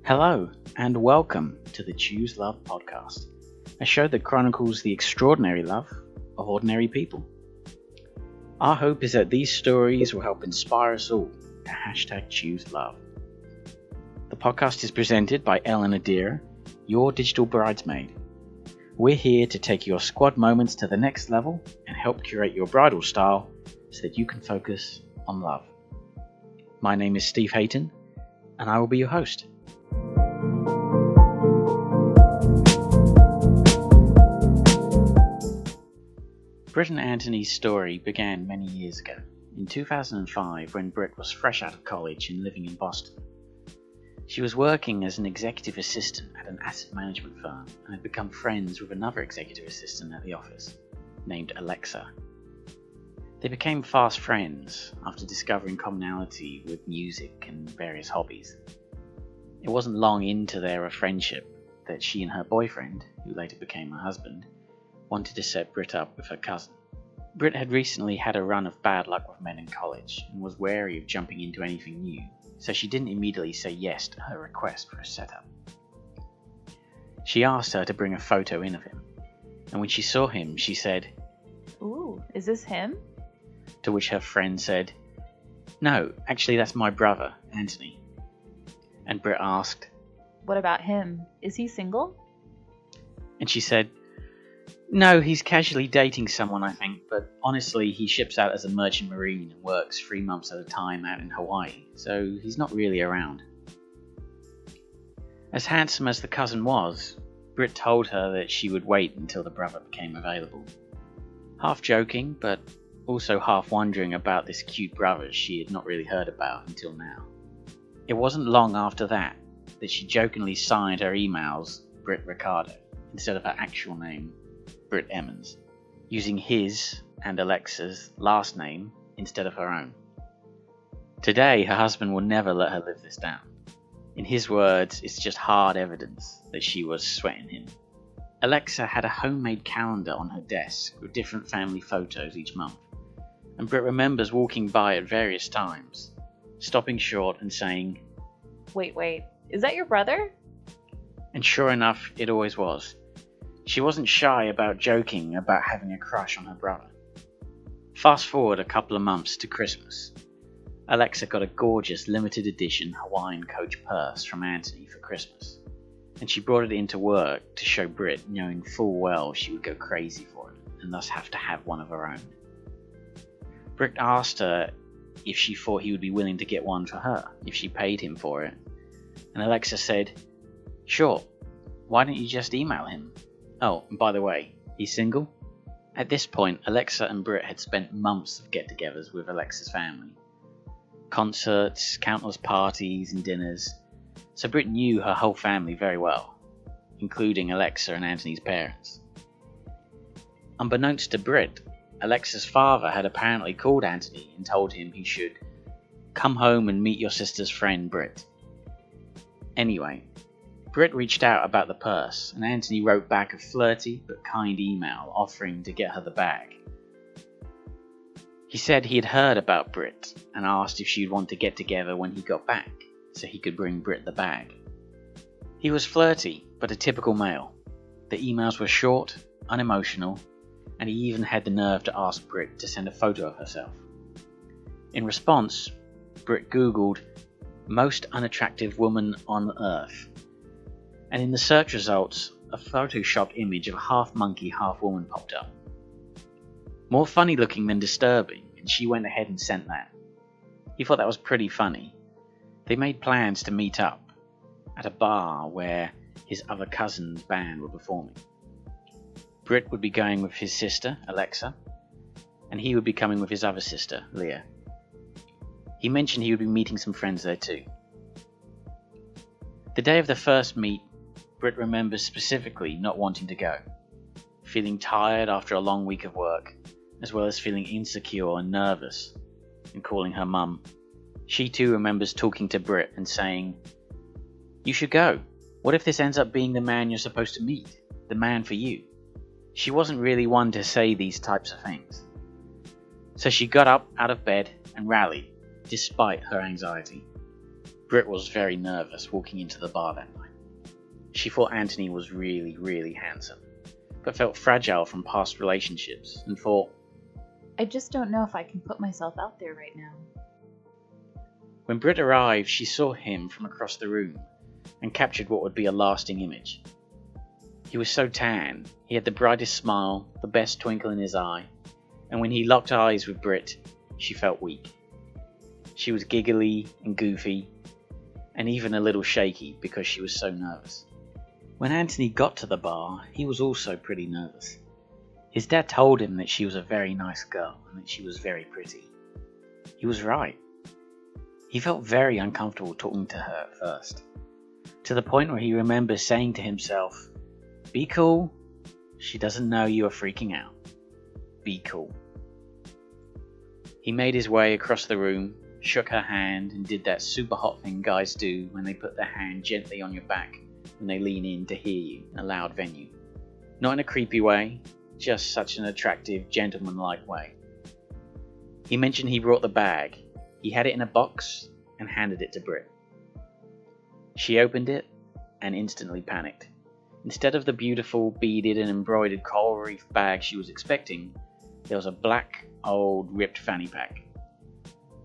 Hello, and welcome to the Choose Love podcast, a show that chronicles the extraordinary love of ordinary people. Our hope is that these stories will help inspire us all to #ChooseLove. The podcast is presented by Ellen Adira, your digital bridesmaid. We're here to take your squad moments to the next level and help curate your bridal style so that you can focus on love. My name is Steve Hayton, and I will be your host. Britt and Anthony's story began many years ago, in 2005, when Britt was fresh out of college and living in Boston. She was working as an executive assistant at an asset management firm and had become friends with another executive assistant at the office, named Alexa. They became fast friends after discovering commonality with music and various hobbies. It wasn't long into their friendship that she and her boyfriend, who later became her husband, wanted to set Britt up with her cousin. Britt had recently had a run of bad luck with men in college and was wary of jumping into anything new, so she didn't immediately say yes to her request for a setup. She asked her to bring a photo in of him, and when she saw him, she said, "Ooh, is this him?" To which her friend said, "No, actually that's my brother, Anthony." And Britt asked, "What about him? Is he single?" And she said, "No, he's casually dating someone, I think, but honestly, he ships out as a merchant marine and works 3 months at a time out in Hawaii, so he's not really around." As handsome as the cousin was, Britt told her that she would wait until the brother became available. Half joking, but also half wondering about this cute brother she had not really heard about until now. It wasn't long after that she jokingly signed her emails Britt Ricardo instead of her actual name, Britt Emmons, using his and Alexa's last name instead of her own. Today, her husband will never let her live this down. In his words, it's just hard evidence that she was sweating him. Alexa had a homemade calendar on her desk with different family photos each month, and Britt remembers walking by at various times, stopping short and saying, Wait, is that your brother?" And sure enough, it always was. She wasn't shy about joking about having a crush on her brother. Fast forward a couple of months to Christmas. Alexa got a gorgeous limited edition Hawaiian Coach purse from Anthony for Christmas, and she brought it into work to show Britt, knowing full well she would go crazy for it and thus have to have one of her own. Britt asked her if she thought he would be willing to get one for her if she paid him for it, and Alexa said, "Sure, why don't you just email him? Oh, and by the way, he's single?" At this point, Alexa and Britt had spent months of get-togethers with Alexa's family. Concerts, countless parties and dinners, so Britt knew her whole family very well, including Alexa and Anthony's parents. Unbeknownst to Britt, Alexa's father had apparently called Anthony and told him he should come home and meet your sister's friend Britt. Anyway, Britt reached out about the purse, and Anthony wrote back a flirty but kind email offering to get her the bag. He said he had heard about Britt and asked if she'd want to get together when he got back, so he could bring Britt the bag. He was flirty, but a typical male. The emails were short, unemotional, and he even had the nerve to ask Britt to send a photo of herself. In response, Britt Googled "most unattractive woman on earth," and in the search results, a photoshopped image of a half monkey, half woman popped up. More funny looking than disturbing, and she went ahead and sent that. He thought that was pretty funny. They made plans to meet up at a bar where his other cousin's band were performing. Britt would be going with his sister, Alexa, and he would be coming with his other sister, Leah. He mentioned he would be meeting some friends there too. The day of the first meet, Britt remembers specifically not wanting to go, feeling tired after a long week of work, as well as feeling insecure and nervous, and calling her mum. She too remembers talking to Britt and saying, "You should go. What if this ends up being the man you're supposed to meet? The man for you?" She wasn't really one to say these types of things. So she got up out of bed and rallied, despite her anxiety. Britt was very nervous walking into the bar that night. She thought Anthony was really, really handsome, but felt fragile from past relationships and thought, I just don't know if I can put myself out there right now. When Britt arrived, she saw him from across the room and captured what would be a lasting image. He was so tan, he had the brightest smile, the best twinkle in his eye, and when he locked eyes with Britt, she felt weak. She was giggly and goofy, and even a little shaky because she was so nervous. When Anthony got to the bar, he was also pretty nervous. His dad told him that she was a very nice girl and that she was very pretty. He was right. He felt very uncomfortable talking to her at first, to the point where he remembers saying to himself, "Be cool, she doesn't know you are freaking out. Be cool." He made his way across the room, shook her hand, and did that super hot thing guys do when they put their hand gently on your back when they lean in to hear you in a loud venue. Not in a creepy way, just such an attractive, gentlemanlike way. He mentioned he brought the bag. He had it in a box and handed it to Britt. She opened it and instantly panicked. Instead of the beautiful, beaded and embroidered coral reef bag she was expecting, there was a black, old, ripped fanny pack.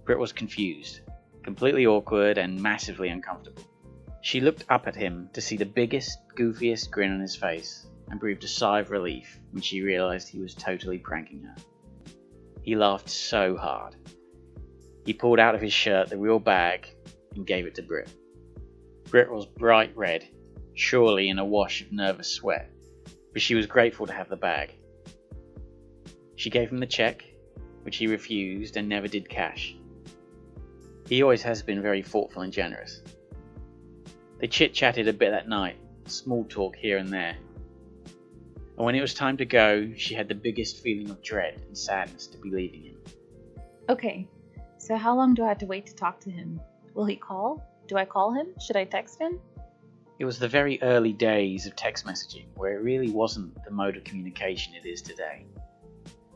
Britt was confused, completely awkward and massively uncomfortable. She looked up at him to see the biggest, goofiest grin on his face and breathed a sigh of relief when she realized he was totally pranking her. He laughed so hard. He pulled out of his shirt the real bag and gave it to Britt. Britt was bright red, surely in a wash of nervous sweat, but she was grateful to have the bag. She gave him the check, which he refused and never did cash. He always has been very thoughtful and generous. They chit-chatted a bit that night, small talk here and there. And when it was time to go, she had the biggest feeling of dread and sadness to be leaving him. Okay, so how long do I have to wait to talk to him? Will he call? Do I call him? Should I text him? It was the very early days of text messaging, where it really wasn't the mode of communication it is today.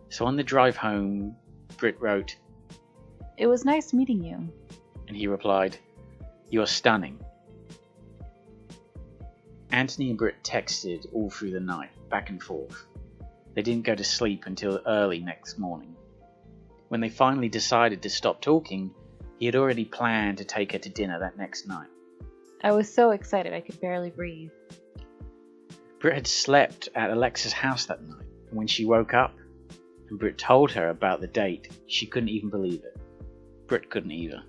So on the drive home, Britt wrote, It was nice meeting you. And he replied, You are stunning. Anthony and Britt texted all through the night, back and forth. They didn't go to sleep until early next morning. When they finally decided to stop talking, he had already planned to take her to dinner that next night. I was so excited I could barely breathe. Britt had slept at Alexa's house that night, and when she woke up and Britt told her about the date, she couldn't even believe it. Britt couldn't either.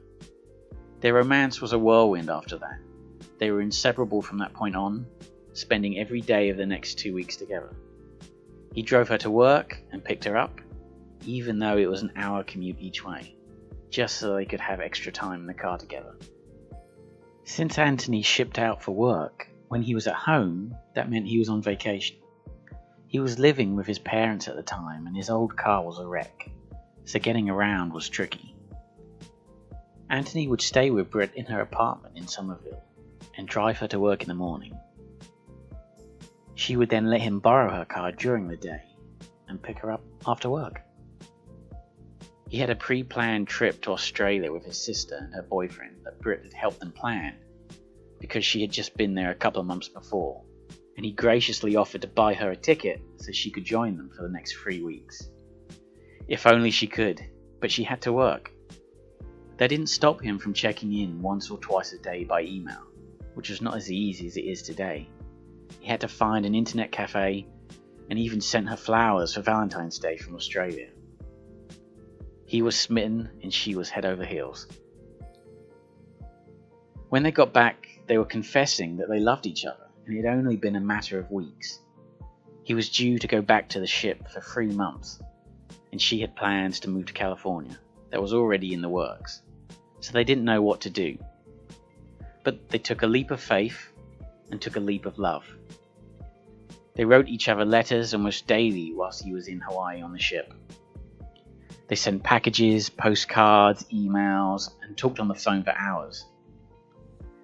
Their romance was a whirlwind after that. They were inseparable from that point on, spending every day of the next 2 weeks together. He drove her to work and picked her up, even though it was an hour commute each way, just so they could have extra time in the car together. Since Anthony shipped out for work, when he was at home, that meant he was on vacation. He was living with his parents at the time and his old car was a wreck, so getting around was tricky. Anthony would stay with Britt in her apartment in Somerville and drive her to work in the morning. She would then let him borrow her car during the day and pick her up after work. He had a pre-planned trip to Australia with his sister and her boyfriend that Britt had helped them plan because she had just been there a couple of months before, and he graciously offered to buy her a ticket so she could join them for the next 3 weeks. If only she could, but she had to work. That didn't stop him from checking in once or twice a day by email, which was not as easy as it is today. He had to find an internet cafe and even sent her flowers for Valentine's Day from Australia. He was smitten and she was head over heels. When they got back, they were confessing that they loved each other, and it had only been a matter of weeks. He was due to go back to the ship for 3 months, and she had plans to move to California. That was already in the works, so they didn't know what to do. But they took a leap of faith and took a leap of love. They wrote each other letters almost daily whilst he was in Hawaii on the ship. They sent packages, postcards, emails, and talked on the phone for hours.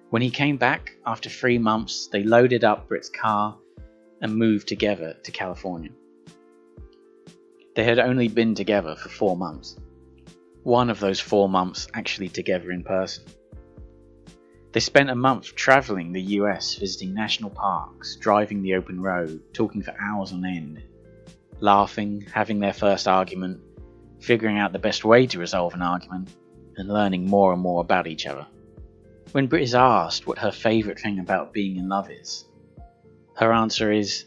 When he came back, after 3 months, they loaded up Britt's car and moved together to California. They had only been together for 4 months. One of those 4 months actually together in person. They spent a month travelling the US, visiting national parks, driving the open road, talking for hours on end, laughing, having their first argument, figuring out the best way to resolve an argument, and learning more and more about each other. When Britt is asked what her favourite thing about being in love is, her answer is,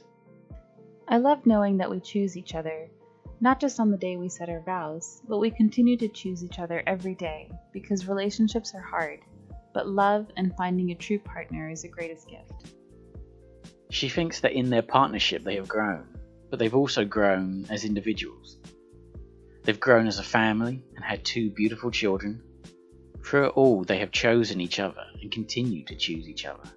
I love knowing that we choose each other, not just on the day we set our vows, but we continue to choose each other every day, because relationships are hard, but love and finding a true partner is the greatest gift. She thinks that in their partnership they have grown, but they've also grown as individuals. They've grown as a family and had 2 beautiful children. Through it all, they have chosen each other and continue to choose each other.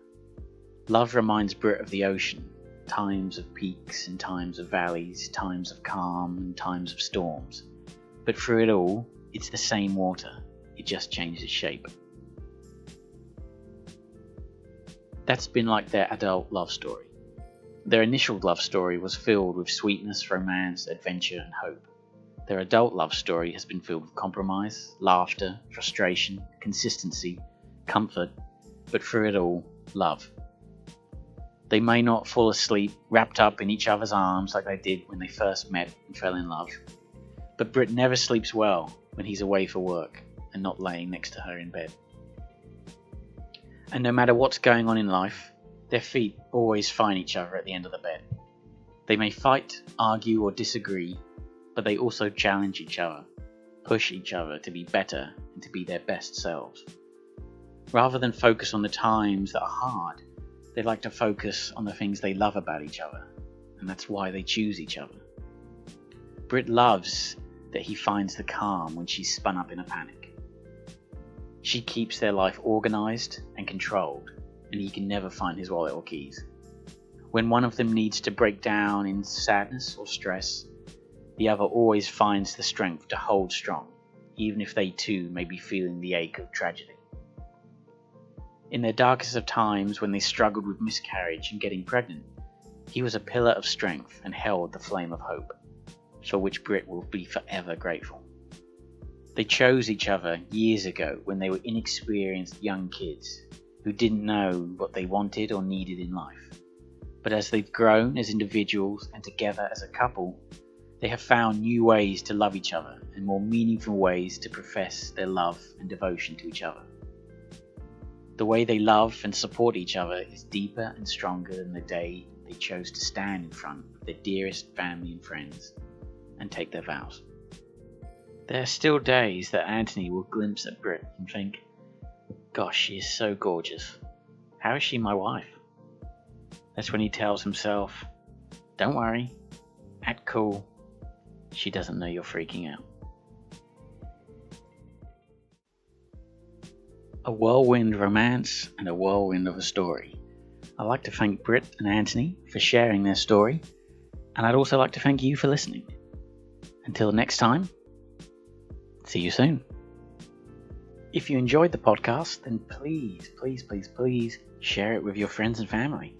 Love reminds Britt of the ocean, times of peaks and times of valleys, times of calm and times of storms. But through it all, it's the same water, it just changes shape. That's been like their adult love story. Their initial love story was filled with sweetness, romance, adventure and hope. Their adult love story has been filled with compromise, laughter, frustration, consistency, comfort, but through it all, love. They may not fall asleep wrapped up in each other's arms like they did when they first met and fell in love, but Britt never sleeps well when he's away for work and not laying next to her in bed. And no matter what's going on in life, their feet always find each other at the end of the bed. They may fight, argue or disagree, but they also challenge each other, push each other to be better and to be their best selves. Rather than focus on the times that are hard, they like to focus on the things they love about each other, and that's why they choose each other. Britt loves that he finds the calm when she's spun up in a panic. She keeps their life organised and controlled, and he can never find his wallet or keys. When one of them needs to break down in sadness or stress, the other always finds the strength to hold strong, even if they too may be feeling the ache of tragedy. In their darkest of times, when they struggled with miscarriage and getting pregnant, he was a pillar of strength and held the flame of hope, for which Britt will be forever grateful. They chose each other years ago when they were inexperienced young kids who didn't know what they wanted or needed in life. But as they've grown as individuals and together as a couple, they have found new ways to love each other and more meaningful ways to profess their love and devotion to each other. The way they love and support each other is deeper and stronger than the day they chose to stand in front of their dearest family and friends and take their vows. There are still days that Anthony will glimpse at Britt and think, gosh, she is so gorgeous. How is she my wife? That's when he tells himself, don't worry, act cool. She doesn't know you're freaking out. A whirlwind romance and a whirlwind of a story. I'd like to thank Britt and Anthony for sharing their story, and I'd also like to thank you for listening. Until next time, see you soon. If you enjoyed the podcast, then please share it with your friends and family.